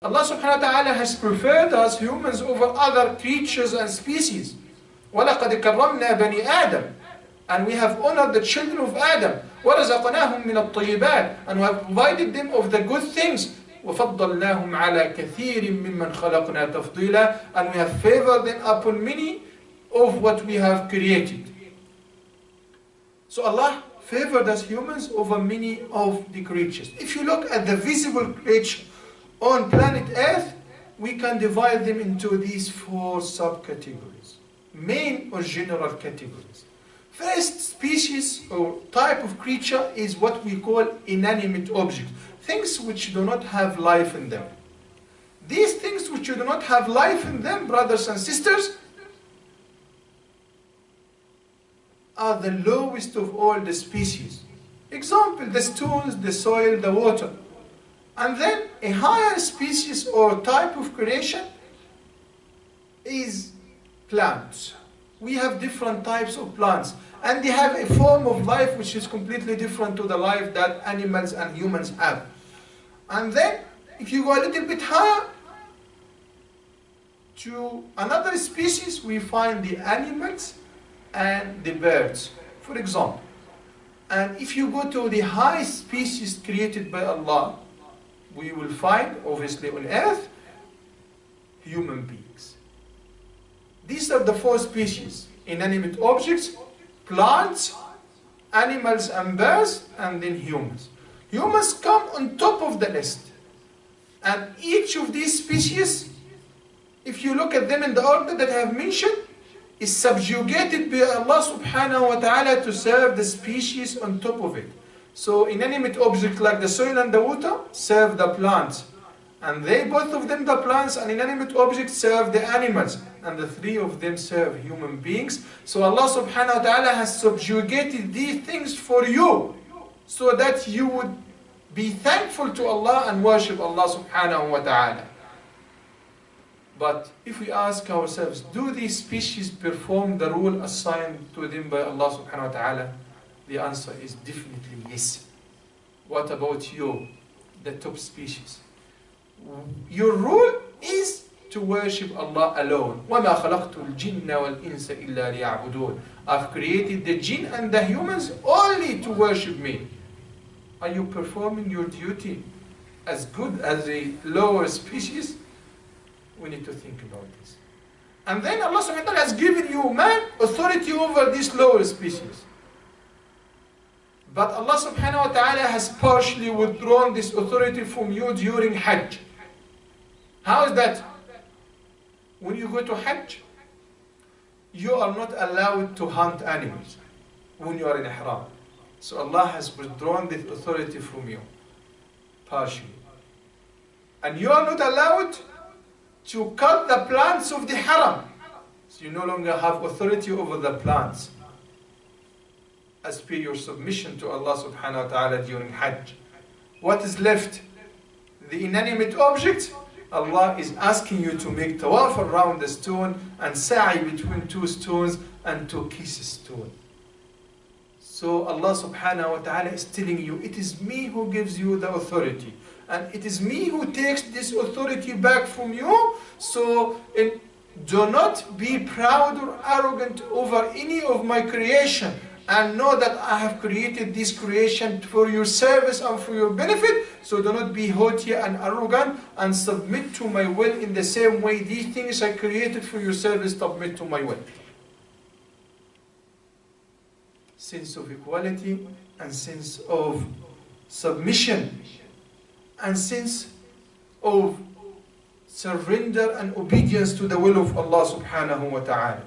Allah subhanahu wa ta'ala has preferred us humans over other creatures and species. وَلَقَدْ كَرَّمْنَا بَنِي آدَمَ. And we have honored the children of Adam. وَرَزَقْنَاهُمْ مِنَ الطَّيِّبَاتِ. And we have provided them of the good things. وَفَضَّلْنَاهُمْ عَلَى كَثِيرٍ مِّمَّنْ خَلَقْنَا تَفْضِيلًا. And we have favored them upon many of what we have created. So Allah favored us humans over many of the creatures. If you look at the visible creature on planet Earth, we can divide them into these 4 subcategories, main or general categories. First species or type of creature is what we call inanimate objects, things which do not have life in them. These things which do not have life in them, brothers and sisters, are the lowest of all the species. Example, the stones, the soil, the water. And then a higher species or type of creation is plants. We have different types of plants, and they have a form of life which is completely different to the life that animals and humans have. And then if you go a little bit higher to another species, we find the animals and the birds, for example. And if you go to the high species created by Allah, we will find, obviously on earth, human beings. These are the 4 species: inanimate objects, plants, animals and birds, and then humans. Humans come on top of the list. And each of these species, if you look at them in the order that I have mentioned, is subjugated by Allah subhanahu wa ta'ala to serve the species on top of it. So inanimate objects like the soil and the water serve the plants. And they, both of them, the plants and inanimate objects, serve the animals. And the 3 of them serve human beings. So Allah subhanahu wa ta'ala has subjugated these things for you, so that you would be thankful to Allah and worship Allah subhanahu wa ta'ala. But if we ask ourselves, do these species perform the role assigned to them by Allah subhanahu wa ta'ala? The answer is definitely yes. What about you, the top species? Your role is to worship Allah alone. وَمَا خَلَقْتُ الْجِنَّ وَالْإِنسَ إِلَّا لِيَعْبُدُونَ. I've created the jinn and the humans only to worship me. Are you performing your duty as good as a lower species? We need to think about this. And then Allah subhanahu wa ta'ala has given you, man, authority over this lower species. But Allah subhanahu wa ta'ala has partially withdrawn this authority from you during Hajj. How is that? When you go to Hajj, you are not allowed to hunt animals when you are in Ihram. So Allah has withdrawn this authority from you, partially. And you are not allowed to cut the plants of the haram. So you no longer have authority over the plants, as per your submission to Allah subhanahu wa ta'ala during Hajj. What is left? The inanimate objects. Allah is asking you to make tawaf around the stone and sa'i between 2 stones and to kiss a stone. So Allah subhanahu wa ta'ala is telling you, it is me who gives you the authority. And it is me who takes this authority back from you. So do not be proud or arrogant over any of my creation. And know that I have created this creation for your service and for your benefit. So do not be haughty and arrogant, and submit to my will in the same way these things I created for your service, submit to my will. Sense of equality and sense of submission and sense of surrender and obedience to the will of Allah subhanahu wa ta'ala.